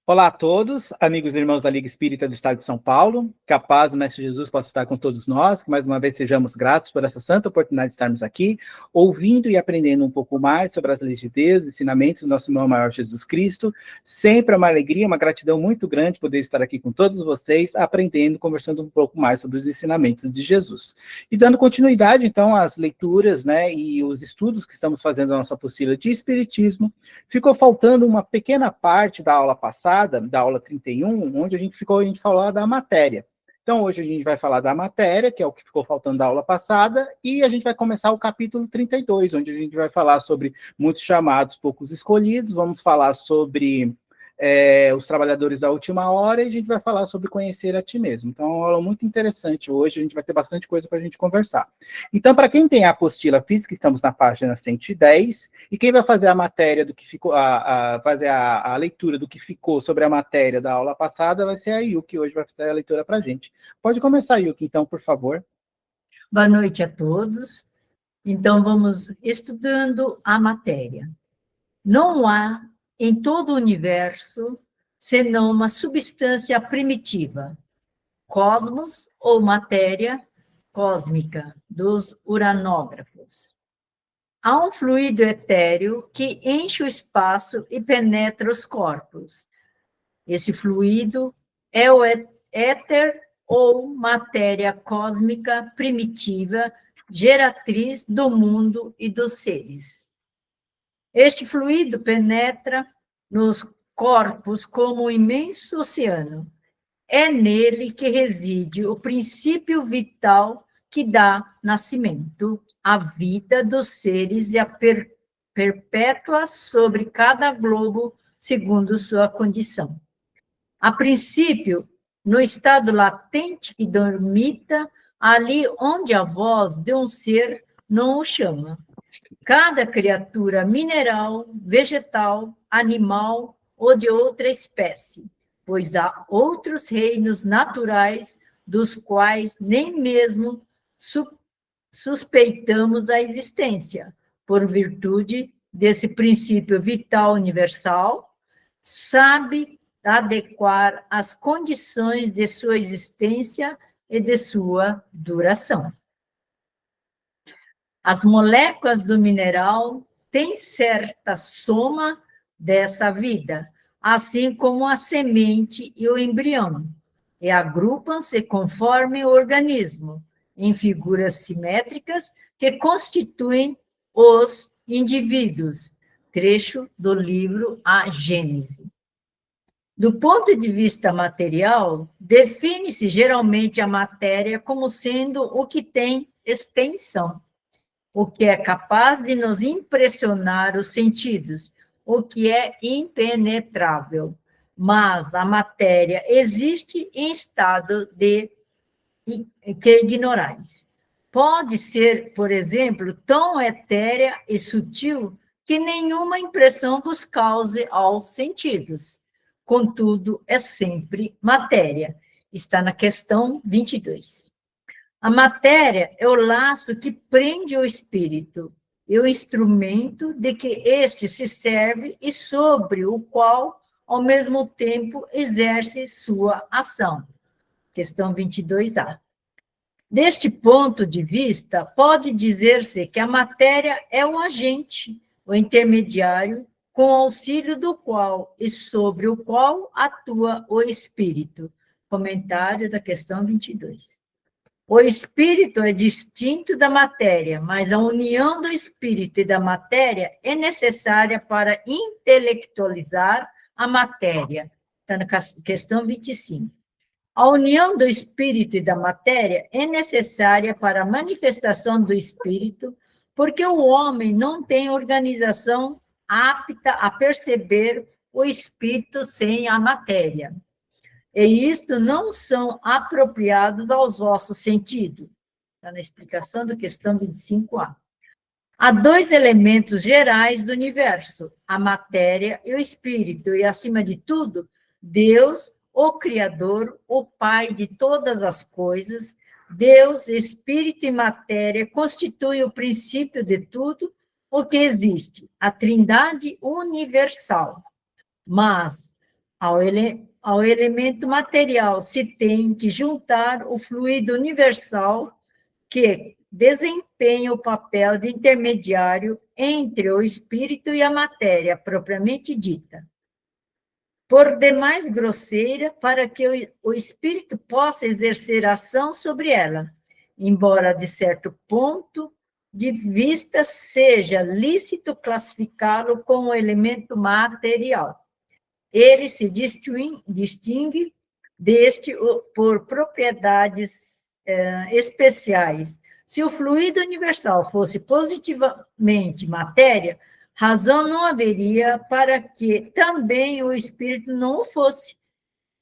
Olá a todos, amigos e irmãos da Liga Espírita do Estado de São Paulo. Que a paz do Mestre Jesus possa estar com todos nós, que mais uma vez sejamos gratos por essa santa oportunidade de estarmos aqui, ouvindo e aprendendo um pouco mais sobre as leis de Deus, os ensinamentos do nosso irmão maior Jesus Cristo. Sempre é uma alegria, uma gratidão muito grande poder estar aqui com todos vocês, aprendendo, conversando um pouco mais sobre os ensinamentos de Jesus. E dando continuidade, então, às leituras, e os estudos que estamos fazendo na nossa apostila de Espiritismo, ficou faltando uma pequena parte da aula passada, da aula 31, onde a gente falou da matéria. Então, hoje a gente vai falar da matéria, que é o que ficou faltando da aula passada, e a gente vai começar o capítulo 32, onde a gente vai falar sobre muitos chamados, poucos escolhidos, vamos falar sobre os trabalhadores da última hora, e a gente vai falar sobre conhecer a ti mesmo. Então, é uma aula muito interessante hoje, a gente vai ter bastante coisa para a gente conversar. Então, para quem tem a apostila física, estamos na página 110, e quem vai fazer a matéria do que ficou, fazer a leitura do que ficou sobre a matéria da aula passada vai ser a Yuki, hoje vai fazer a leitura para a gente. Pode começar, Yuki, então, por favor. Boa noite a todos. Então, vamos estudando a matéria. Não há em todo o universo senão uma substância primitiva, cosmos ou matéria cósmica dos uranógrafos. Há um fluido etéreo que enche o espaço e penetra os corpos. Esse fluido é o éter ou matéria cósmica primitiva, geratriz do mundo e dos seres. Este fluido penetra nos corpos como um imenso oceano. É nele que reside o princípio vital que dá nascimento à vida dos seres e a perpétua sobre cada globo segundo sua condição. A princípio, no estado latente e dormita, ali onde a voz de um ser não o chama. Cada criatura mineral, vegetal, animal ou de outra espécie, pois há outros reinos naturais dos quais nem mesmo suspeitamos a existência, por virtude desse princípio vital universal, sabe adequar as condições de sua existência e de sua duração. As moléculas do mineral têm certa soma dessa vida, assim como a semente e o embrião, e agrupam-se conforme o organismo, em figuras simétricas que constituem os indivíduos. Trecho do livro A Gênese. Do ponto de vista material, define-se geralmente a matéria como sendo o que tem extensão, o que é capaz de nos impressionar os sentidos, o que é impenetrável. Mas a matéria existe em estado que ignorais. Pode ser, por exemplo, tão etérea e sutil que nenhuma impressão vos cause aos sentidos. Contudo, é sempre matéria. Está na questão 22. A matéria é o laço que prende o espírito e o instrumento de que este se serve e sobre o qual, ao mesmo tempo, exerce sua ação. Questão 22A. Deste ponto de vista, pode dizer-se que a matéria é o agente, o intermediário, com auxílio do qual e sobre o qual atua o espírito. Comentário da questão 22. O espírito é distinto da matéria, mas a união do espírito e da matéria é necessária para intelectualizar a matéria. Está na questão 25. A união do espírito e da matéria é necessária para a manifestação do espírito, porque o homem não tem organização apta a perceber o espírito sem a matéria. E isto não são apropriados aos vossos sentidos. Está na explicação da questão 25A. Há dois elementos gerais do universo, a matéria e o espírito, e, acima de tudo, Deus, o Criador, o Pai de todas as coisas. Deus, espírito e matéria constituem o princípio de tudo o que existe, a trindade universal. Mas Ao elemento material se tem que juntar o fluido universal que desempenha o papel de intermediário entre o espírito e a matéria propriamente dita, por demais grosseira, para que o espírito possa exercer ação sobre ela, embora de certo ponto de vista seja lícito classificá-lo como elemento material. Ele se distingue deste por propriedades especiais. Se o fluido universal fosse positivamente matéria, razão não haveria para que também o espírito não o fosse.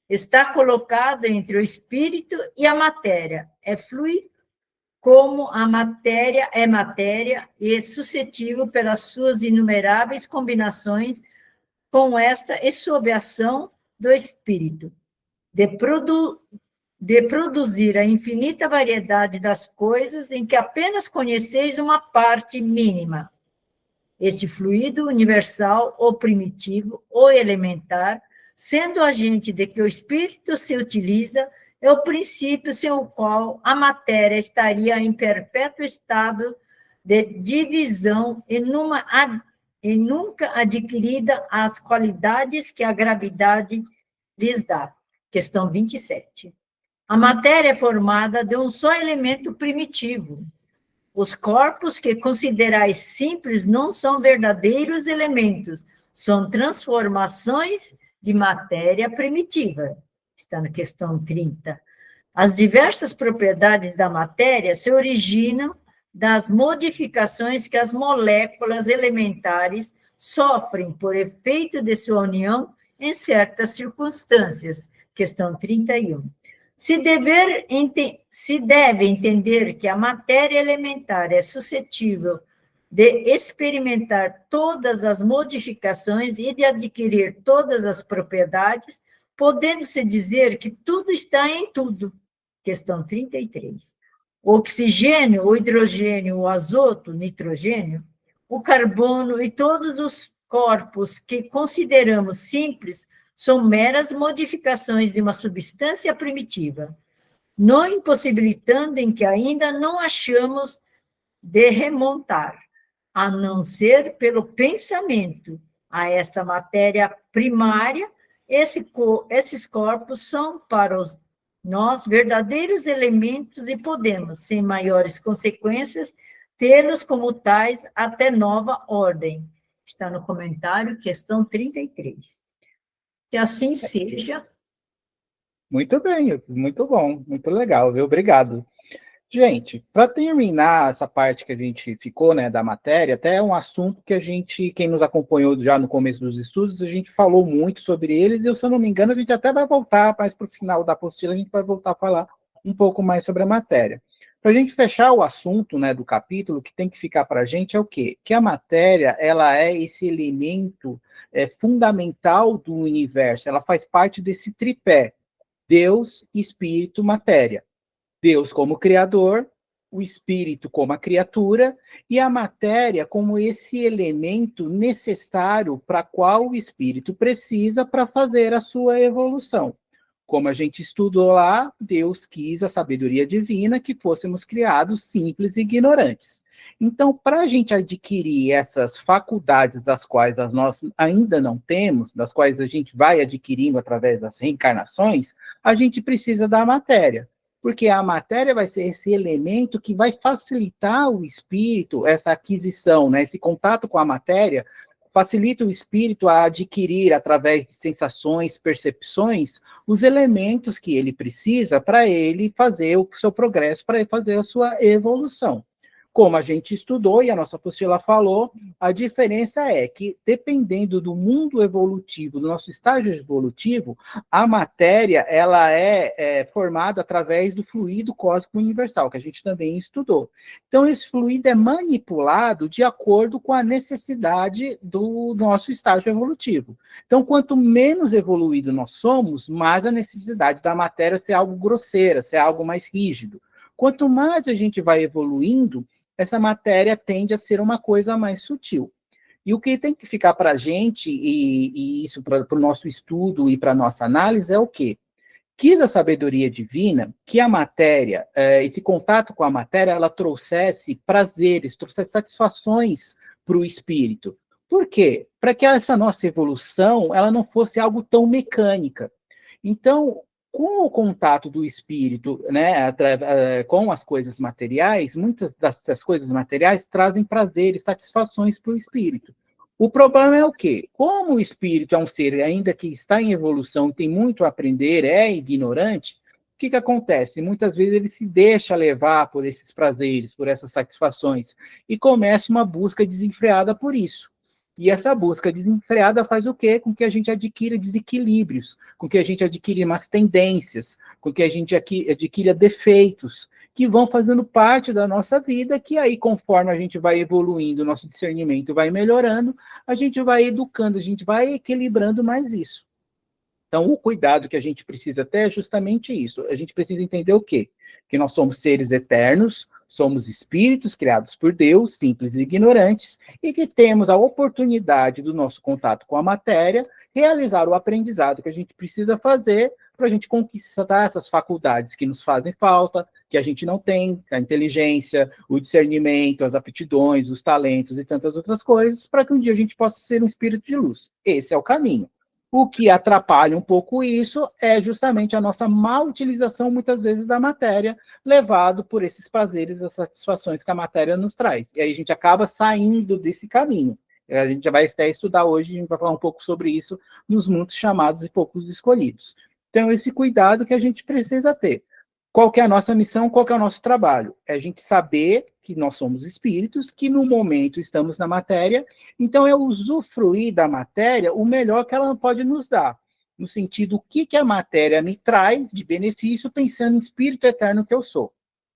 Está colocado entre o espírito e a matéria. É fluido, como a matéria é matéria e suscetível pelas suas inumeráveis combinações com esta e sob a ação do espírito, de produzir a infinita variedade das coisas em que apenas conheceis uma parte mínima. Este fluido universal, ou primitivo, ou elementar, sendo o agente de que o espírito se utiliza, é o princípio sem o qual a matéria estaria em perpétuo estado de divisão e nunca adquirida as qualidades que a gravidade lhes dá. Questão 27. A matéria é formada de um só elemento primitivo. Os corpos que considerais simples não são verdadeiros elementos, são transformações de matéria primitiva. Está na questão 30. As diversas propriedades da matéria se originam das modificações que as moléculas elementares sofrem por efeito de sua união em certas circunstâncias. Questão 31. Se deve entender que a matéria elementar é suscetível de experimentar todas as modificações e de adquirir todas as propriedades, podendo-se dizer que tudo está em tudo. Questão 33. O oxigênio, o hidrogênio, o azoto, o nitrogênio, o carbono e todos os corpos que consideramos simples são meras modificações de uma substância primitiva, não impossibilitando em que ainda não achamos de remontar, a não ser pelo pensamento, a esta matéria primária. Esses corpos são para nós verdadeiros elementos e podemos, sem maiores consequências, tê-los como tais até nova ordem. Está no comentário, questão 33. Que assim seja. Muito bem, muito bom, muito legal, viu? Obrigado. Gente, para terminar essa parte que a gente ficou, né, da matéria, até é um assunto que quem nos acompanhou já no começo dos estudos, a gente falou muito sobre eles, e se eu não me engano, a gente até vai voltar, mas para o final da apostila a gente vai voltar a falar um pouco mais sobre a matéria. Para a gente fechar o assunto, né, do capítulo, o que tem que ficar para a gente é o quê? Que a matéria, ela é esse elemento fundamental do universo, ela faz parte desse tripé, Deus, Espírito, Matéria. Deus como criador, o espírito como a criatura e a matéria como esse elemento necessário para qual o espírito precisa para fazer a sua evolução. Como a gente estudou lá, Deus quis a sabedoria divina que fôssemos criados simples e ignorantes. Então, para a gente adquirir essas faculdades das quais nós ainda não temos, das quais a gente vai adquirindo através das reencarnações, a gente precisa da matéria. Porque a matéria vai ser esse elemento que vai facilitar o espírito, essa aquisição, né, esse contato com a matéria, facilita o espírito a adquirir, através de sensações, percepções, os elementos que ele precisa para ele fazer o seu progresso, para ele fazer a sua evolução. Como a gente estudou e a nossa apostila falou, a diferença é que, dependendo do mundo evolutivo, do nosso estágio evolutivo, a matéria ela é formada através do fluido cósmico universal, que a gente também estudou. Então, esse fluido é manipulado de acordo com a necessidade do nosso estágio evolutivo. Então, quanto menos evoluído nós somos, mais a necessidade da matéria ser algo grosseira, ser algo mais rígido. Quanto mais a gente vai evoluindo, essa matéria tende a ser uma coisa mais sutil. E o que tem que ficar para a gente, e isso para o nosso estudo e para a nossa análise, é o quê? Quis a sabedoria divina que a matéria, esse contato com a matéria, ela trouxesse prazeres, trouxesse satisfações para o espírito. Por quê? Para que essa nossa evolução ela não fosse algo tão mecânica. Então, com o contato do espírito, né, com as coisas materiais, muitas das coisas materiais trazem prazeres, satisfações para o espírito. O problema é o quê? Como o espírito é um ser ainda que está em evolução, tem muito a aprender, é ignorante, o que acontece? Muitas vezes ele se deixa levar por esses prazeres, por essas satisfações, e começa uma busca desenfreada por isso. E essa busca desenfreada faz o quê? Com que a gente adquira desequilíbrios, com que a gente adquira umas tendências, com que a gente adquira defeitos, que vão fazendo parte da nossa vida, que aí, conforme a gente vai evoluindo, o nosso discernimento vai melhorando, a gente vai educando, a gente vai equilibrando mais isso. Então, o cuidado que a gente precisa ter é justamente isso. A gente precisa entender o quê? Que nós somos seres eternos, somos espíritos criados por Deus, simples e ignorantes, e que temos a oportunidade do nosso contato com a matéria, realizar o aprendizado que a gente precisa fazer para a gente conquistar essas faculdades que nos fazem falta, que a gente não tem, a inteligência, o discernimento, as aptidões, os talentos e tantas outras coisas, para que um dia a gente possa ser um espírito de luz. Esse é o caminho. O que atrapalha um pouco isso é justamente a nossa má utilização, muitas vezes, da matéria, levado por esses prazeres, as satisfações que a matéria nos traz. E aí a gente acaba saindo desse caminho. A gente já vai até estudar hoje, a gente vai falar um pouco sobre isso nos muitos chamados e poucos escolhidos. Então, esse cuidado que a gente precisa ter. Qual que é a nossa missão, qual que é o nosso trabalho? É a gente saber que nós somos espíritos, que no momento estamos na matéria, então é usufruir da matéria o melhor que ela pode nos dar, no sentido, o que a matéria me traz de benefício, pensando em espírito eterno que eu sou.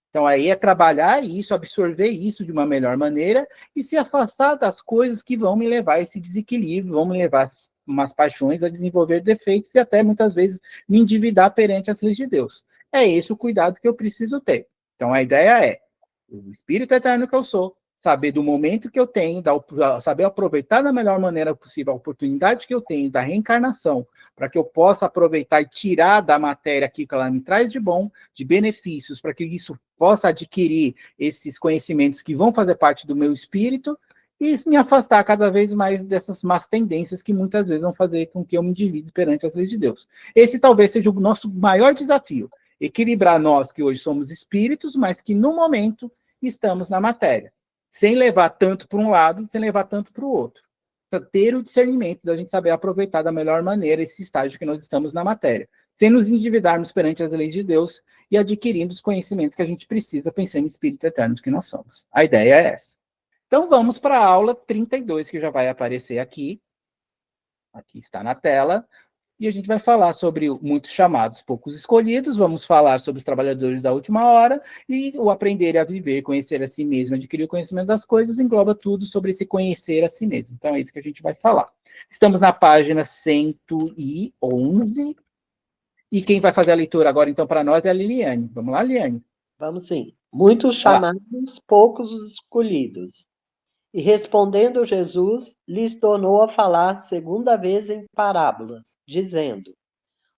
Então aí é trabalhar isso, absorver isso de uma melhor maneira e se afastar das coisas que vão me levar a esse desequilíbrio, vão me levar a umas paixões, a desenvolver defeitos e até muitas vezes me endividar perante as leis de Deus. É esse o cuidado que eu preciso ter. Então a ideia é o espírito eterno que eu sou, saber do momento que eu tenho, saber aproveitar da melhor maneira possível a oportunidade que eu tenho da reencarnação, para que eu possa aproveitar e tirar da matéria aquilo que ela me traz de bom, de benefícios, para que isso possa adquirir esses conhecimentos que vão fazer parte do meu espírito e me afastar cada vez mais dessas más tendências que muitas vezes vão fazer com que eu me endivide perante as leis de Deus. Esse talvez seja o nosso maior desafio, equilibrar nós que hoje somos espíritos, mas que no momento estamos na matéria, sem levar tanto para um lado, sem levar tanto para o outro. Para ter o discernimento da gente saber aproveitar da melhor maneira esse estágio que nós estamos na matéria, sem nos endividarmos perante as leis de Deus e adquirindo os conhecimentos que a gente precisa, pensando em espírito eterno que nós somos. A ideia é essa. Então vamos para a aula 32, que já vai aparecer aqui. Aqui está na tela. E a gente vai falar sobre muitos chamados, poucos escolhidos, vamos falar sobre os trabalhadores da última hora, e o aprender a viver, conhecer a si mesmo, adquirir o conhecimento das coisas, engloba tudo sobre esse conhecer a si mesmo. Então é isso que a gente vai falar. Estamos na página 111, e quem vai fazer a leitura agora, então, para nós é a Liliane. Vamos lá, Liliane? Vamos sim. Muitos chamados, poucos os escolhidos. E respondendo Jesus, lhes tornou a falar segunda vez em parábolas, dizendo: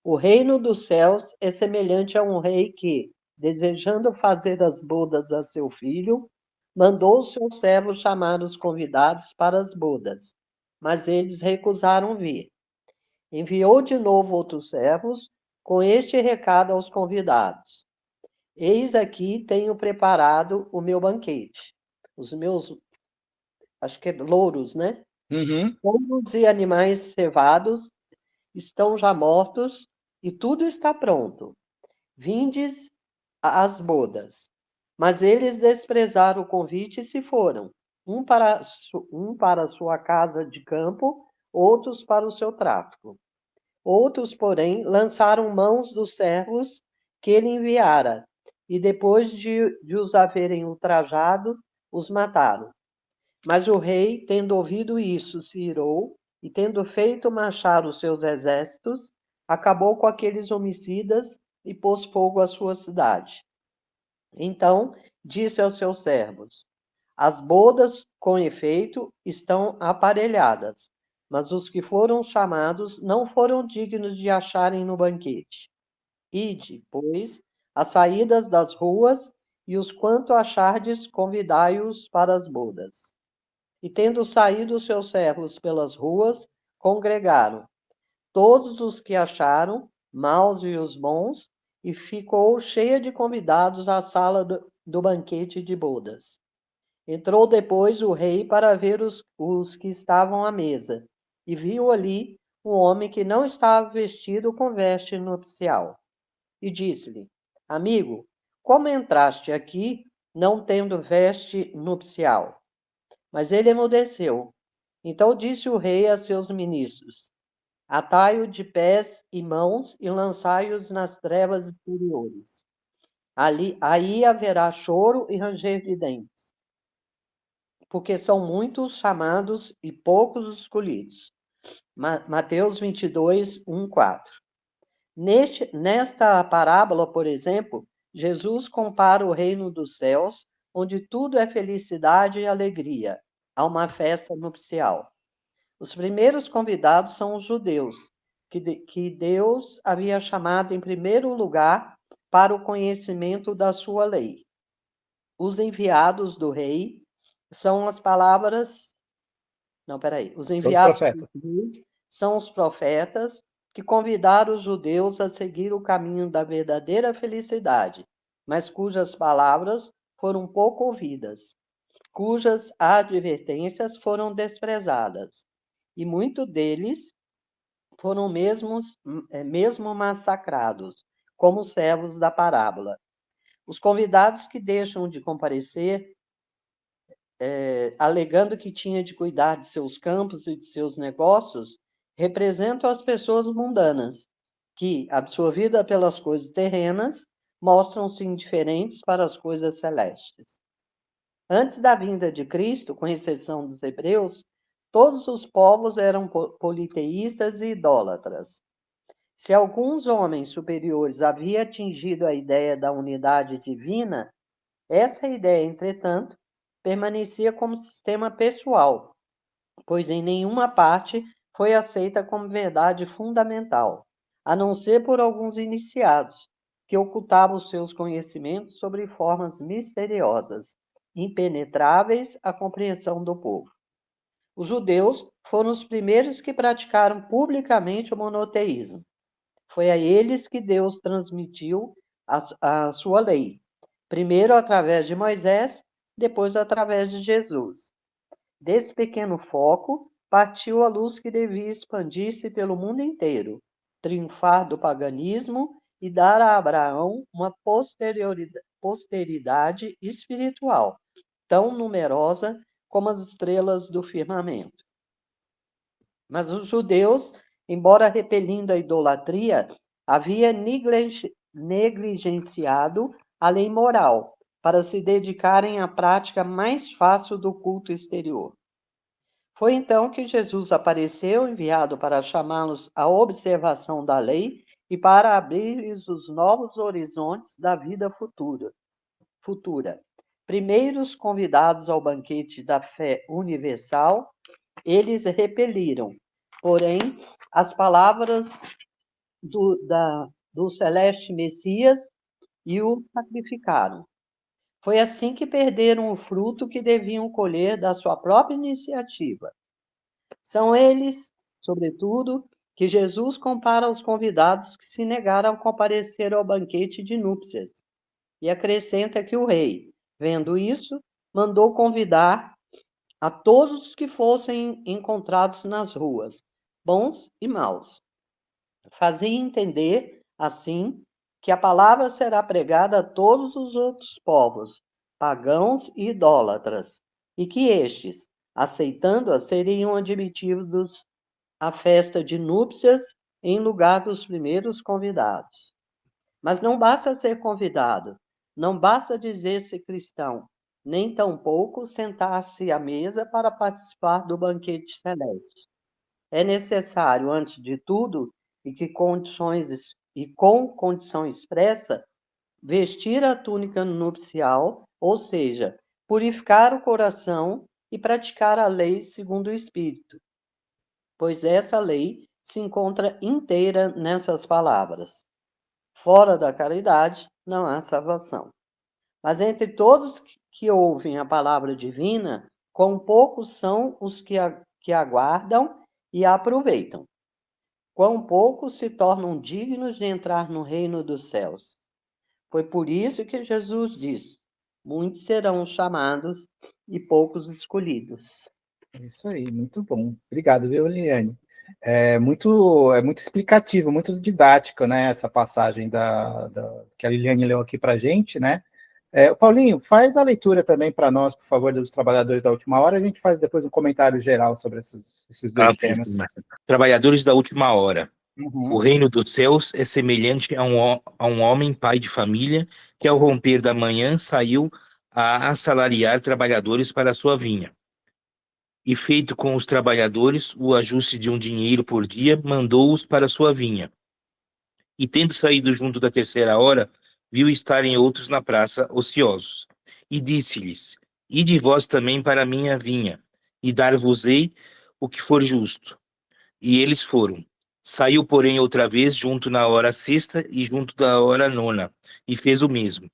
O reino dos céus é semelhante a um rei que, desejando fazer as bodas a seu filho, mandou seus servos chamar os convidados para as bodas, mas eles recusaram vir. Enviou de novo outros servos com este recado aos convidados: Eis aqui tenho preparado o meu banquete. Os meus, acho que é louros, né? Uhum. Pombos e animais cevados estão já mortos e tudo está pronto. Vindes às bodas. Mas eles desprezaram o convite e se foram, um para sua casa de campo, outros para o seu tráfico. Outros, porém, lançaram mãos dos servos que ele enviara, e depois de os haverem ultrajado, os mataram. Mas o rei, tendo ouvido isso, se irou, e tendo feito marchar os seus exércitos, acabou com aqueles homicidas e pôs fogo à sua cidade. Então disse aos seus servos: As bodas, com efeito, estão aparelhadas, mas os que foram chamados não foram dignos de acharem no banquete. Ide, pois, às saídas das ruas, e os quanto achardes, convidai-os para as bodas. E tendo saído os seus servos pelas ruas, congregaram todos os que acharam, maus e os bons, e ficou cheia de convidados a sala do banquete de bodas. Entrou depois o rei para ver os que estavam à mesa, e viu ali um homem que não estava vestido com veste nupcial. E disse-lhe: Amigo, como entraste aqui não tendo veste nupcial? Mas ele emudeceu. Então disse o rei a seus ministros: Atai-o de pés e mãos e lançai-os nas trevas exteriores. Aí haverá choro e ranger de dentes, porque são muitos chamados e poucos os escolhidos. Mateus 22, 1, 4. Nesta parábola, por exemplo, Jesus compara o reino dos céus, onde tudo é felicidade e alegria, a uma festa nupcial. Os primeiros convidados são os judeus, que Deus havia chamado em primeiro lugar para o conhecimento da sua lei. Os enviados do rei são as palavras. Não, peraí. Os enviados do rei são os profetas que convidaram os judeus a seguir o caminho da verdadeira felicidade, mas cujas palavras foram pouco ouvidas, cujas advertências foram desprezadas. E muitos deles foram mesmo massacrados, como os servos da parábola. Os convidados que deixam de comparecer, alegando que tinha de cuidar de seus campos e de seus negócios, representam as pessoas mundanas, que, absorvidas pelas coisas terrenas, mostram-se indiferentes para as coisas celestes. Antes da vinda de Cristo, com exceção dos hebreus, todos os povos eram politeístas e idólatras. Se alguns homens superiores haviam atingido a ideia da unidade divina, essa ideia, entretanto, permanecia como sistema pessoal, pois em nenhuma parte foi aceita como verdade fundamental, a não ser por alguns iniciados, que ocultavam seus conhecimentos sobre formas misteriosas, impenetráveis à compreensão do povo. Os judeus foram os primeiros que praticaram publicamente o monoteísmo. Foi a eles que Deus transmitiu a sua lei, primeiro através de Moisés, depois através de Jesus. Desse pequeno foco, partiu a luz que devia expandir-se pelo mundo inteiro, triunfar do paganismo e dar a Abraão uma posteridade espiritual, tão numerosa como as estrelas do firmamento. Mas os judeus, embora repelindo a idolatria, haviam negligenciado a lei moral para se dedicarem à prática mais fácil do culto exterior. Foi então que Jesus apareceu, enviado para chamá-los à observação da lei e para abrir-lhes os novos horizontes da vida futura. Primeiros convidados ao banquete da fé universal, eles repeliram, porém, as palavras do celeste Messias e o sacrificaram. Foi assim que perderam o fruto que deviam colher da sua própria iniciativa. São eles, sobretudo, que Jesus compara aos convidados que se negaram a comparecer ao banquete de núpcias. E acrescenta que o rei, vendo isso, mandou convidar a todos os que fossem encontrados nas ruas, bons e maus. Fazia entender, assim, que a palavra será pregada a todos os outros povos, pagãos e idólatras, e que estes, aceitando-a, seriam admitidos à festa de núpcias em lugar dos primeiros convidados. Mas não basta ser convidado, não basta dizer-se cristão, nem tampouco sentar-se à mesa para participar do banquete celeste. É necessário, antes de tudo, e com condição expressa, vestir a túnica nupcial, ou seja, purificar o coração e praticar a lei segundo o Espírito, pois essa lei se encontra inteira nessas palavras: fora da caridade não há salvação. Mas entre todos que ouvem a palavra divina, quão poucos são os que aguardam e a aproveitam. Quão poucos se tornam dignos de entrar no reino dos céus. Foi por isso que Jesus diz: muitos serão chamados e poucos escolhidos. Isso aí, muito bom. Obrigado, viu, Eliane? É muito explicativo, muito didático, né, essa passagem que a Eliane leu aqui para a gente, né? Paulinho, faz a leitura também para nós, por favor, dos trabalhadores da última hora. A gente faz depois um comentário geral sobre esses dois Sim, temas. Trabalhadores da última hora. Uhum. O reino dos céus é semelhante a um homem, pai de família, que ao romper da manhã saiu a assalariar trabalhadores para a sua vinha. E feito com os trabalhadores o ajuste de um dinheiro por dia, mandou-os para a sua vinha. E tendo saído junto da terceira hora, viu estarem outros na praça, ociosos. E disse-lhes: ide vós também para a minha vinha, e dar-vos-ei o que for justo. E eles foram. Saiu, porém, outra vez, junto na hora sexta e junto da hora nona, e fez o mesmo.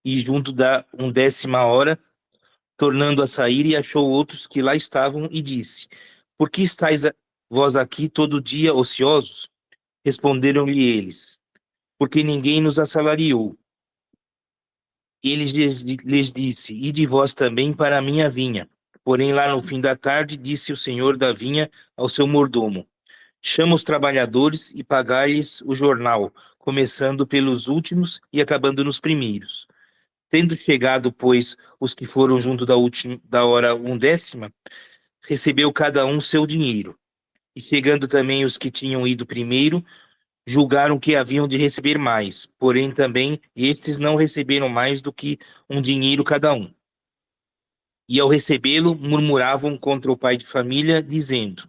E junto da 11ª hora, tornando a sair, e achou outros que lá estavam, e disse: por que estáis vós aqui todo dia ociosos? Responderam-lhe eles: porque ninguém nos assalariou. Ele lhes disse: ide vós também para a minha vinha. Porém, lá no fim da tarde, disse o senhor da vinha ao seu mordomo: chama os trabalhadores e pagai-lhes o jornal, começando pelos últimos e acabando nos primeiros. Tendo chegado, pois, os que foram junto da hora 11ª, recebeu cada um seu dinheiro. E chegando também os que tinham ido primeiro, julgaram que haviam de receber mais, porém também estes não receberam mais do que um dinheiro cada um. E ao recebê-lo, murmuravam contra o pai de família, dizendo: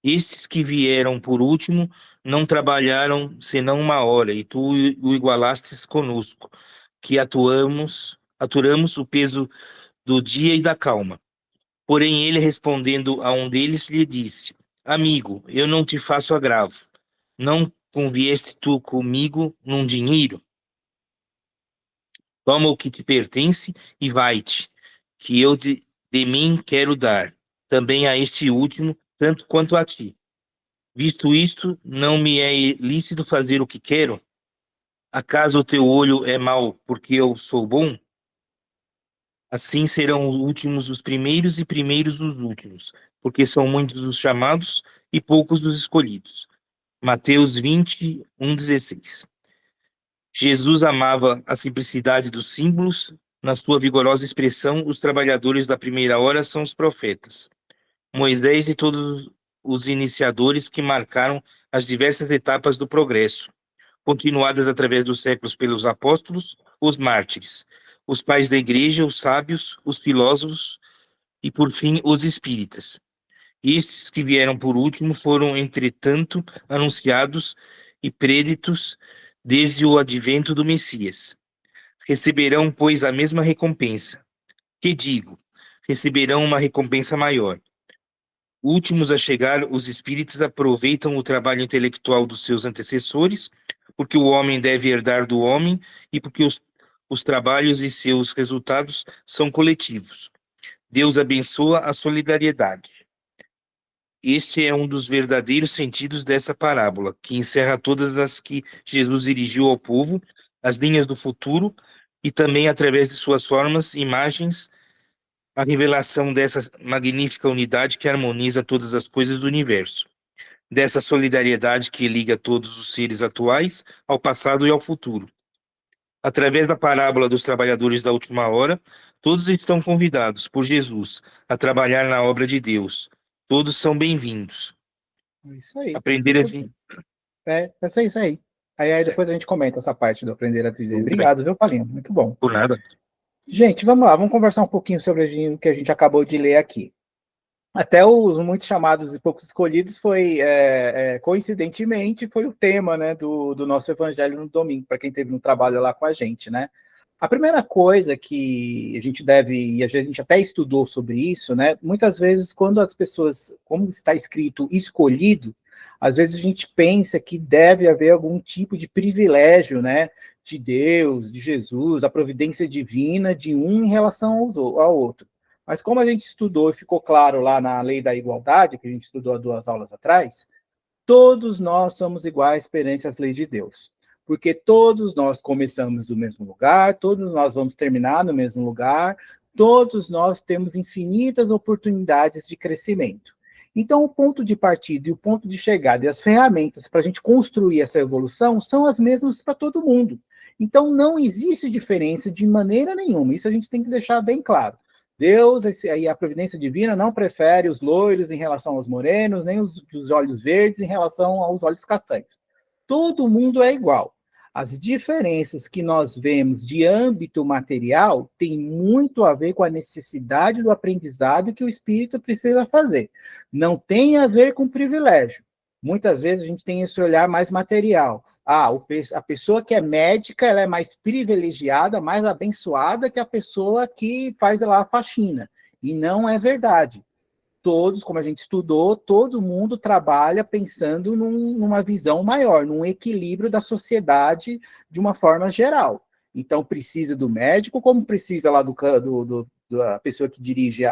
estes que vieram por último não trabalharam senão uma hora, e tu o igualastes conosco, que aturamos o peso do dia e da calma. Porém ele, respondendo a um deles, lhe disse: amigo, eu não te faço agravo. Não convieste tu comigo num dinheiro? Toma o que te pertence e vai-te, que eu de mim quero dar, também a este último, tanto quanto a ti. Visto isto, não me é lícito fazer o que quero? Acaso o teu olho é mau porque eu sou bom? Assim serão os últimos os primeiros e primeiros os últimos, porque são muitos os chamados e poucos os escolhidos. Mateus 21:16. Jesus amava a simplicidade dos símbolos. Na sua vigorosa expressão, os trabalhadores da primeira hora são os profetas. Moisés e todos os iniciadores que marcaram as diversas etapas do progresso, continuadas através dos séculos pelos apóstolos, os mártires, os pais da igreja, os sábios, os filósofos e, por fim, os espíritas. Estes que vieram por último foram, entretanto, anunciados e préditos desde o advento do Messias. Receberão, pois, a mesma recompensa. Que digo? Receberão uma recompensa maior. Últimos a chegar, os espíritos aproveitam o trabalho intelectual dos seus antecessores, porque o homem deve herdar do homem e porque os trabalhos e seus resultados são coletivos. Deus abençoa a solidariedade. Este é um dos verdadeiros sentidos dessa parábola, que encerra todas as que Jesus dirigiu ao povo, as linhas do futuro, e também, através de suas formas, imagens, a revelação dessa magnífica unidade que harmoniza todas as coisas do universo, dessa solidariedade que liga todos os seres atuais ao passado e ao futuro. Através da parábola dos trabalhadores da última hora, todos estão convidados por Jesus a trabalhar na obra de Deus. Todos são bem-vindos. Isso aí. Aprender assim. É isso aí. Aí Certo. depois a gente comenta essa parte do aprender a viver. Tudo Obrigado, viu, Paulinho? Muito bom. Por nada. Gente, vamos lá, vamos conversar um pouquinho sobre o que a gente acabou de ler aqui. Até os muitos chamados e poucos escolhidos foi, coincidentemente, foi o tema, né, do nosso evangelho no domingo, para quem esteve no trabalho lá com a gente, né? A primeira coisa que a gente deve, e a gente até estudou sobre isso, né? Muitas vezes, quando as pessoas, como está escrito escolhido, às vezes a gente pensa que deve haver algum tipo de privilégio, né? De Deus, de Jesus, a providência divina de um em relação ao outro. Mas como a gente estudou e ficou claro lá na lei da igualdade, que a gente estudou há 2 aulas atrás, todos nós somos iguais perante as leis de Deus. Porque todos nós começamos do mesmo lugar, todos nós vamos terminar no mesmo lugar, todos nós temos infinitas oportunidades de crescimento. Então, o ponto de partida e o ponto de chegada e as ferramentas para a gente construir essa evolução são as mesmas para todo mundo. Então, não existe diferença de maneira nenhuma. Isso a gente tem que deixar bem claro. Deus, a providência divina, não prefere os loiros em relação aos morenos, nem os olhos verdes em relação aos olhos castanhos. Todo mundo é igual. As diferenças que nós vemos de âmbito material têm muito a ver com a necessidade do aprendizado que o espírito precisa fazer. Não tem a ver com privilégio. Muitas vezes a gente tem esse olhar mais material. A pessoa que é médica, ela é mais privilegiada, mais abençoada que a pessoa que faz lá a faxina. E não é verdade. Todos, como a gente estudou, todo mundo trabalha pensando numa visão maior, num equilíbrio da sociedade de uma forma geral. Então, precisa do médico, como precisa lá da pessoa que dirige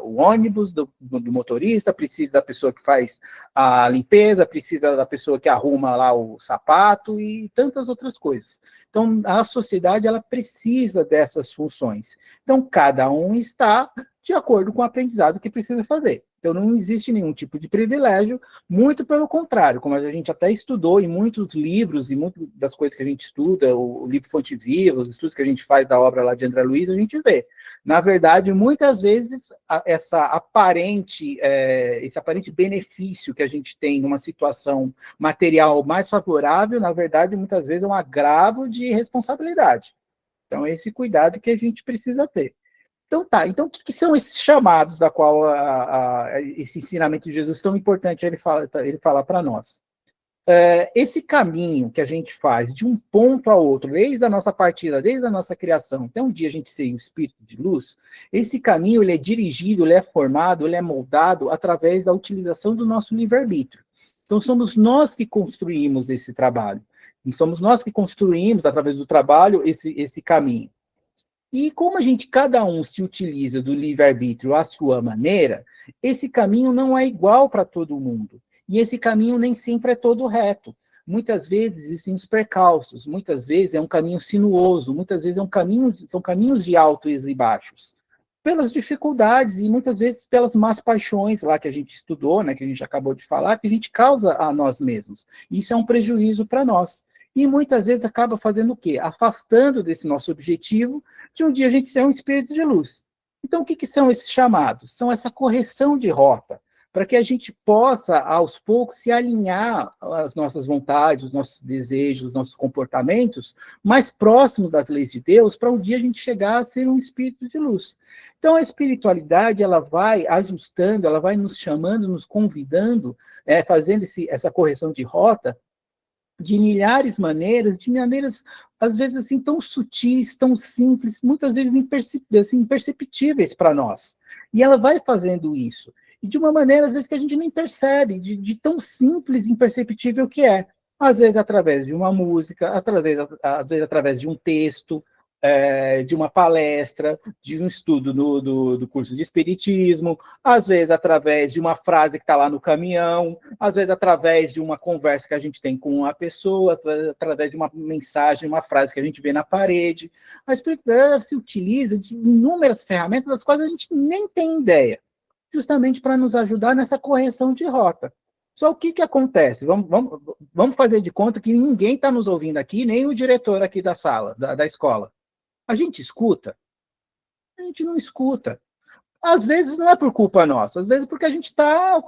o ônibus, do motorista, precisa da pessoa que faz a limpeza, precisa da pessoa que arruma lá o sapato e tantas outras coisas. Então, a sociedade, ela precisa dessas funções. Então, cada um está de acordo com o aprendizado que precisa fazer. Então, não existe nenhum tipo de privilégio, muito pelo contrário, como a gente até estudou em muitos livros e muitas das coisas que a gente estuda, o livro Fonte Viva, os estudos que a gente faz da obra lá de André Luiz, a gente vê. Na verdade, muitas vezes, esse aparente benefício que a gente tem numa situação material mais favorável, na verdade, muitas vezes é um agravo de responsabilidade. Então, é esse cuidado que a gente precisa ter. Então, o que são esses chamados da qual esse ensinamento de Jesus tão importante ele fala para nós? Esse caminho que a gente faz de um ponto a outro, desde a nossa partida, desde a nossa criação, até um dia a gente ser um espírito de luz, esse caminho ele é dirigido, ele é formado, ele é moldado através da utilização do nosso livre-arbítrio. Então, somos nós que construímos esse trabalho. Somos nós que construímos, através do trabalho, esse caminho. E como cada um se utiliza do livre-arbítrio à sua maneira, esse caminho não é igual para todo mundo. E esse caminho nem sempre é todo reto. Muitas vezes existem os percalços, muitas vezes é um caminho sinuoso, muitas vezes são caminhos de altos e baixos. Pelas dificuldades e muitas vezes pelas más paixões lá que a gente estudou, né, que a gente acabou de falar, que a gente causa a nós mesmos. Isso é um prejuízo para nós. E muitas vezes acaba fazendo o quê? Afastando desse nosso objetivo de um dia a gente ser um espírito de luz. Então, o que são esses chamados? São essa correção de rota, para que a gente possa, aos poucos, se alinhar às nossas vontades, os nossos desejos, os nossos comportamentos, mais próximos das leis de Deus, para um dia a gente chegar a ser um espírito de luz. Então, a espiritualidade, ela vai ajustando, ela vai nos chamando, nos convidando, fazendo essa correção de rota, de milhares de maneiras, às vezes, assim, tão sutis, tão simples, muitas vezes imperceptíveis para nós. E ela vai fazendo isso. E de uma maneira, às vezes, que a gente nem percebe, de tão simples e imperceptível que é. Às vezes, através de uma música, às vezes, através de um texto, de uma palestra, de um estudo do curso de Espiritismo, às vezes através de uma frase que está lá no caminhão, às vezes através de uma conversa que a gente tem com uma pessoa, através de uma mensagem, uma frase que a gente vê na parede. A espiritualidade se utiliza de inúmeras ferramentas das quais a gente nem tem ideia, justamente para nos ajudar nessa correção de rota. Só o que acontece? Vamos fazer de conta que ninguém está nos ouvindo aqui, nem o diretor aqui da sala, da escola. A gente escuta? A gente não escuta. Às vezes não é por culpa nossa, às vezes porque a gente está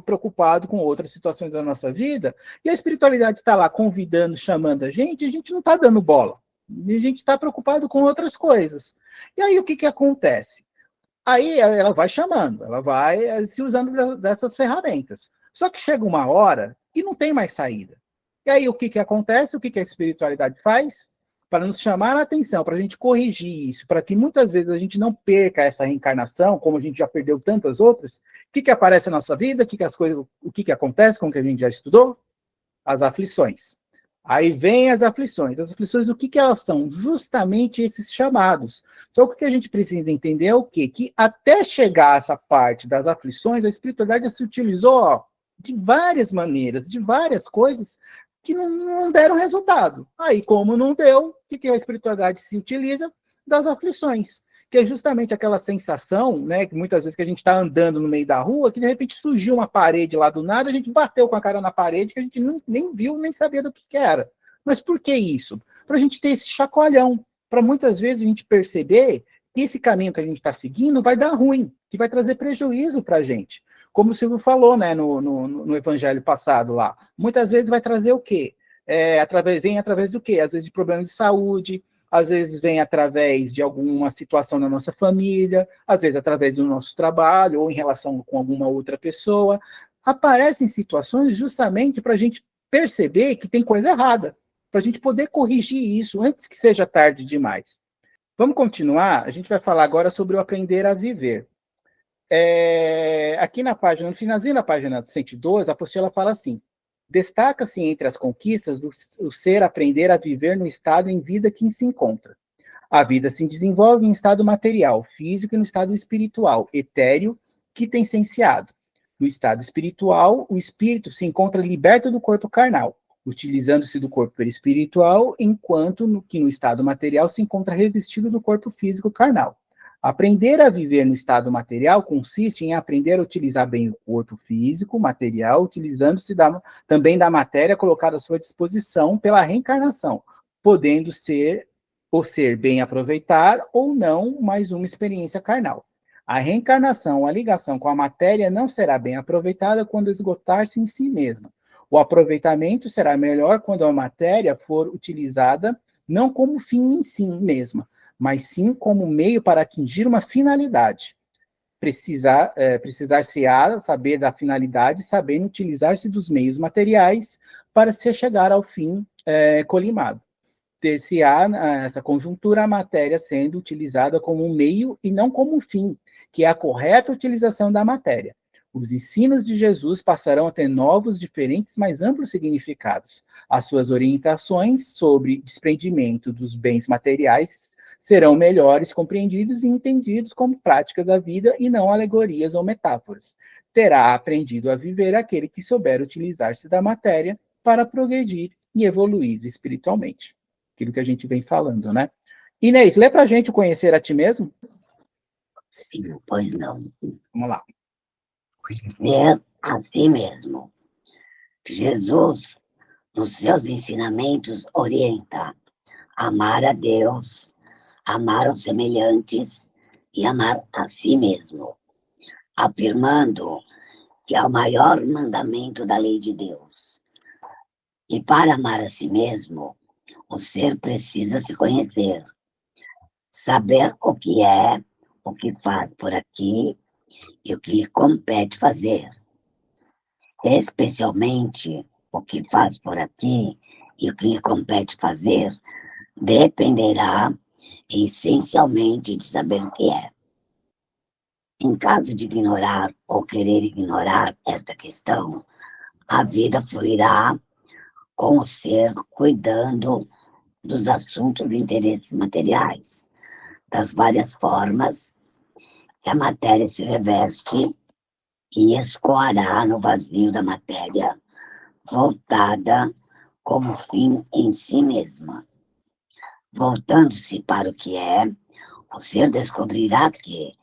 preocupado com outras situações da nossa vida, e a espiritualidade está lá convidando, chamando a gente não está dando bola. A gente está preocupado com outras coisas. E aí o que acontece? Aí ela vai chamando, ela vai se usando dessas ferramentas. Só que chega uma hora e não tem mais saída. E aí o que acontece? O que a espiritualidade faz? para nos chamar a atenção, para a gente corrigir isso, para que muitas vezes a gente não perca essa reencarnação, como a gente já perdeu tantas outras, o que aparece na nossa vida, o que acontece com o que a gente já estudou? As aflições. Aí vem as aflições. As aflições, o que elas são? Justamente esses chamados. Então, o que a gente precisa entender é o quê? Que até chegar a essa parte das aflições, a espiritualidade se utilizou de várias maneiras, de várias coisas que não deram resultado. Aí, como não deu, o que a espiritualidade se utiliza? Das aflições, que é justamente aquela sensação, né, que muitas vezes que a gente está andando no meio da rua, que de repente surgiu uma parede lá do nada, a gente bateu com a cara na parede, que a gente nem viu, nem sabia do que era. Mas por que isso? Para a gente ter esse chacoalhão, para muitas vezes a gente perceber que esse caminho que a gente está seguindo vai dar ruim, que vai trazer prejuízo para a gente. Como o Silvio falou, né, no evangelho passado lá, muitas vezes vai trazer o quê? Vem através do quê? Às vezes de problemas de saúde, às vezes vem através de alguma situação na nossa família, às vezes através do nosso trabalho, ou em relação com alguma outra pessoa. Aparecem situações justamente para a gente perceber que tem coisa errada, para a gente poder corrigir isso antes que seja tarde demais. Vamos continuar? A gente vai falar agora sobre o aprender a viver. Aqui na página, no finalzinho da página 112, a apostila fala assim: destaca-se entre as conquistas o ser aprender a viver no estado em vida que se encontra. A vida se desenvolve em estado material, físico e no estado espiritual, etéreo, quintessenciado. No estado espiritual, o espírito se encontra liberto do corpo carnal, utilizando-se do corpo perispiritual, enquanto que no estado material se encontra revestido do corpo físico carnal. Aprender a viver no estado material consiste em aprender a utilizar bem o corpo físico, material, utilizando-se também da matéria colocada à sua disposição pela reencarnação, podendo ser bem aproveitar ou não mais uma experiência carnal. A reencarnação, a ligação com a matéria não será bem aproveitada quando esgotar-se em si mesma. O aproveitamento será melhor quando a matéria for utilizada não como fim em si mesma, mas sim como meio para atingir uma finalidade. Precisar-se-á saber da finalidade, sabendo utilizar-se dos meios materiais para se chegar ao fim colimado. Ter-se-á, essa conjuntura, a matéria sendo utilizada como um meio e não como um fim, que é a correta utilização da matéria. Os ensinos de Jesus passarão a ter novos, diferentes, mais amplos significados. As suas orientações sobre desprendimento dos bens materiais serão melhores compreendidos e entendidos como práticas da vida e não alegorias ou metáforas. Terá aprendido a viver aquele que souber utilizar-se da matéria para progredir e evoluir espiritualmente. Aquilo que a gente vem falando, né? Inês, lê pra gente o Conhecer a Ti Mesmo? Sim, pois não. Vamos lá. Conhecer a si mesmo. Jesus, nos seus ensinamentos, orienta a amar a Deus, amar os semelhantes e amar a si mesmo, afirmando que é o maior mandamento da lei de Deus. E para amar a si mesmo, o ser precisa se conhecer, saber o que é, o que faz por aqui e o que lhe compete fazer. Especialmente o que faz por aqui e o que lhe compete fazer dependerá essencialmente de saber o que é. Em caso de ignorar ou querer ignorar esta questão, a vida fluirá com o ser cuidando dos assuntos de interesses materiais, das várias formas que a matéria se reveste e escoará no vazio da matéria, voltada como fim em si mesma. Voltando-se para o que é, o ser descobrirá que,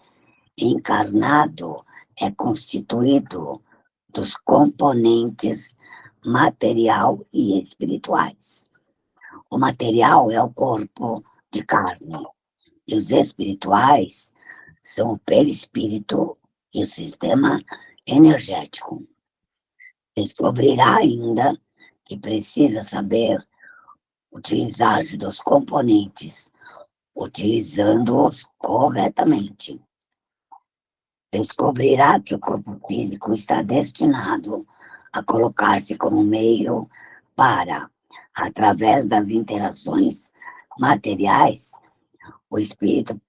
encarnado, é constituído dos componentes material e espirituais. O material é o corpo de carne, e os espirituais são o perispírito e o sistema energético. Descobrirá ainda que precisa saber utilizar-se dos componentes, utilizando-os corretamente. Descobrirá que o corpo físico está destinado a colocar-se como meio para, através das interações materiais, o espírito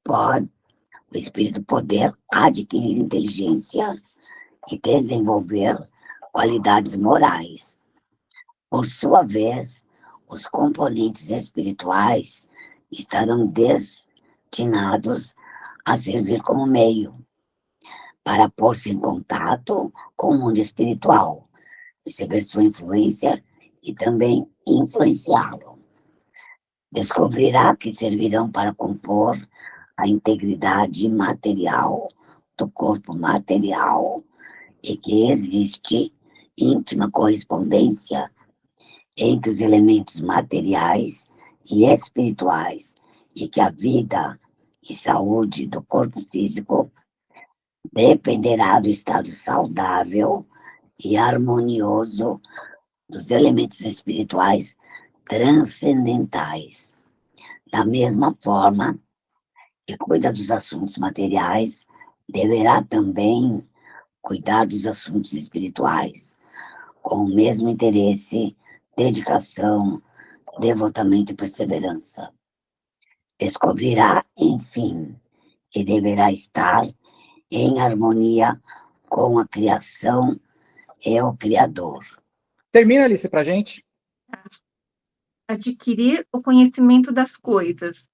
poder adquirir inteligência e desenvolver qualidades morais. Por sua vez, os componentes espirituais estarão destinados a servir como meio para pôr-se em contato com o mundo espiritual, receber sua influência e também influenciá-lo. Descobrirá que servirão para compor a integridade material do corpo material e que existe íntima correspondência entre os elementos materiais e espirituais e que a vida e saúde do corpo físico dependerá do estado saudável e harmonioso dos elementos espirituais transcendentais. Da mesma forma que cuida dos assuntos materiais, deverá também cuidar dos assuntos espirituais, com o mesmo interesse, dedicação, devotamento e perseverança. Descobrirá, enfim, que deverá estar em harmonia com a criação e o Criador. Termina, Alice, para a gente. Adquirir o conhecimento das coisas.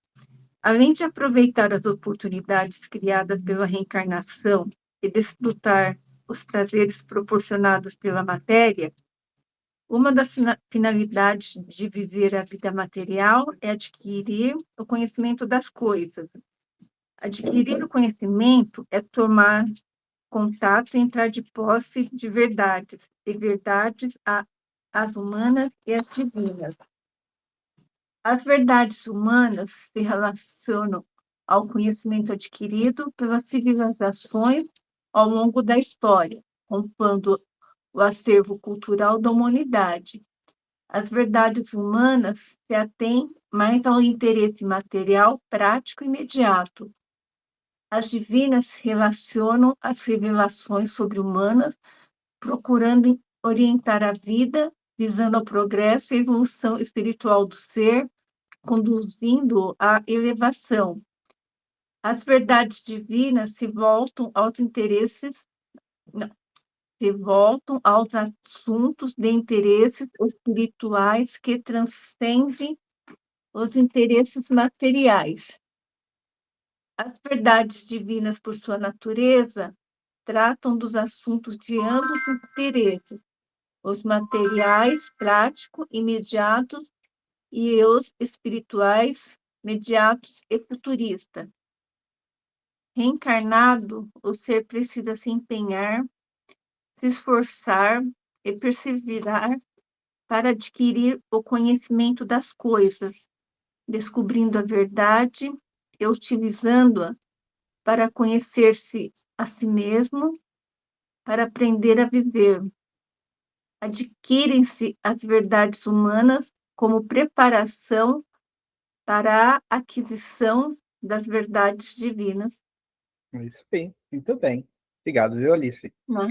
Além de aproveitar as oportunidades criadas pela reencarnação e desfrutar os prazeres proporcionados pela matéria, uma das finalidades de viver a vida material é adquirir o conhecimento das coisas. Adquirir o conhecimento é tomar contato e entrar de posse de verdades, as humanas e as divinas. As verdades humanas se relacionam ao conhecimento adquirido pelas civilizações ao longo da história, compondo o acervo cultural da humanidade. As verdades humanas se atêm mais ao interesse material, prático e imediato. As divinas relacionam as revelações sobre-humanas, procurando orientar a vida, visando ao progresso e evolução espiritual do ser, conduzindo à elevação. As verdades divinas se voltam aos assuntos de interesses espirituais que transcendem os interesses materiais. As verdades divinas, por sua natureza, tratam dos assuntos de ambos os interesses, os materiais, práticos, imediatos, e os espirituais, imediatos e futuristas. Reencarnado, o ser precisa se empenhar, se esforçar e perseverar para adquirir o conhecimento das coisas, descobrindo a verdade e utilizando-a para conhecer-se a si mesmo, para aprender a viver. Adquirem-se as verdades humanas como preparação para a aquisição das verdades divinas. Isso bem, muito bem. Obrigado, viu, Alice? Não.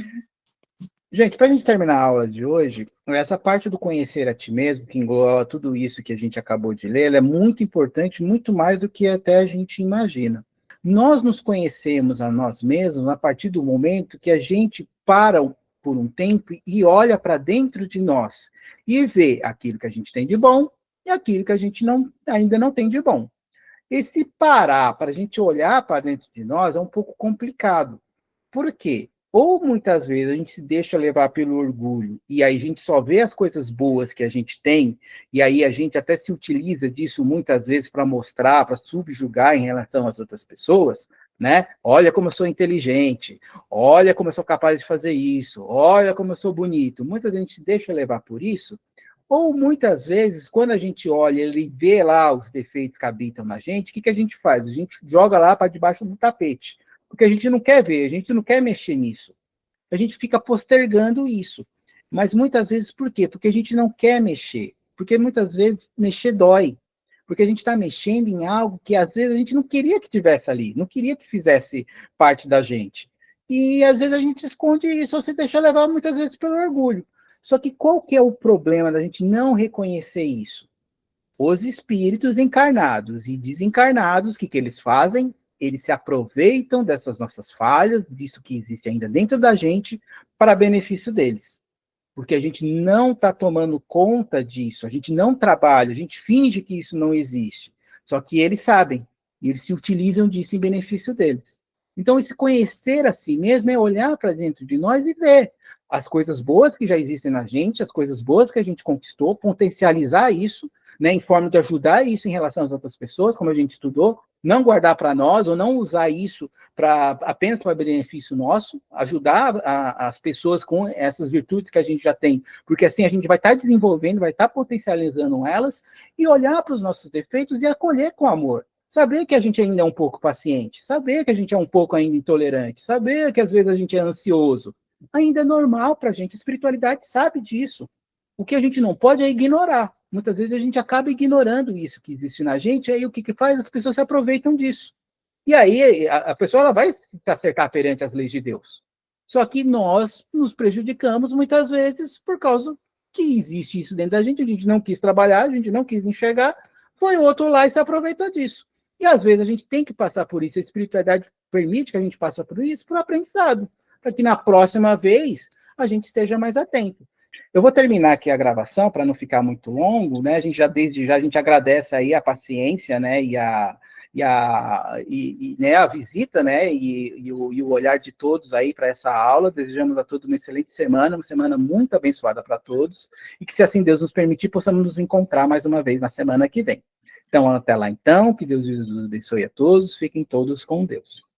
Gente, para a gente terminar a aula de hoje, essa parte do conhecer a ti mesmo, que engloba tudo isso que a gente acabou de ler, ela é muito importante, muito mais do que até a gente imagina. Nós nos conhecemos a nós mesmos a partir do momento que a gente para por um tempo e olha para dentro de nós e vê aquilo que a gente tem de bom e aquilo que a gente ainda não tem de bom. Esse parar para a gente olhar para dentro de nós é um pouco complicado. Por quê? Ou muitas vezes a gente se deixa levar pelo orgulho e aí a gente só vê as coisas boas que a gente tem e aí a gente até se utiliza disso muitas vezes para mostrar, para subjugar em relação às outras pessoas, né? Olha como eu sou inteligente, olha como eu sou capaz de fazer isso, olha como eu sou bonito. Muita gente se deixa levar por isso. Ou muitas vezes, quando a gente olha e vê lá os defeitos que habitam na gente, o que a gente faz? A gente joga lá para debaixo do tapete. Porque a gente não quer ver, a gente não quer mexer nisso. A gente fica postergando isso. Mas muitas vezes, por quê? Porque a gente não quer mexer. Porque muitas vezes mexer dói. Porque a gente está mexendo em algo que às vezes a gente não queria que tivesse ali, não queria que fizesse parte da gente. E às vezes a gente esconde isso, ou se deixa levar muitas vezes pelo orgulho. Só que qual que é o problema da gente não reconhecer isso? Os espíritos encarnados e desencarnados, o que eles fazem? Eles se aproveitam dessas nossas falhas, disso que existe ainda dentro da gente, para benefício deles. Porque a gente não está tomando conta disso, a gente não trabalha, a gente finge que isso não existe. Só que eles sabem, e eles se utilizam disso em benefício deles. Então, esse conhecer a si mesmo é olhar para dentro de nós e ver as coisas boas que já existem na gente, as coisas boas que a gente conquistou, potencializar isso, né, em forma de ajudar isso em relação às outras pessoas, como a gente estudou, não guardar para nós, ou não usar isso apenas para benefício nosso, ajudar as pessoas com essas virtudes que a gente já tem, porque assim a gente vai estar desenvolvendo, vai estar potencializando elas, e olhar para os nossos defeitos e acolher com amor. Saber que a gente ainda é um pouco paciente, saber que a gente é um pouco ainda intolerante, saber que às vezes a gente é ansioso, ainda é normal para a gente, a espiritualidade sabe disso. O que a gente não pode é ignorar. Muitas vezes a gente acaba ignorando isso que existe na gente, e aí o que faz? As pessoas se aproveitam disso. E aí a pessoa ela vai se acertar perante as leis de Deus. Só que nós nos prejudicamos muitas vezes por causa que existe isso dentro da gente, a gente não quis trabalhar, a gente não quis enxergar, foi o outro lá e se aproveitou disso. E às vezes a gente tem que passar por isso, a espiritualidade permite que a gente passe por isso, por aprendizado, para que na próxima vez a gente esteja mais atento. Eu vou terminar aqui a gravação para não ficar muito longo, né? A gente já desde já a gente agradece aí a paciência, né? Né, a visita, né? E o olhar de todos aí para essa aula. Desejamos a todos uma excelente semana, uma semana muito abençoada para todos, e que, se assim Deus nos permitir, possamos nos encontrar mais uma vez na semana que vem. Então, até lá então, que Deus e Jesus abençoe a todos, fiquem todos com Deus.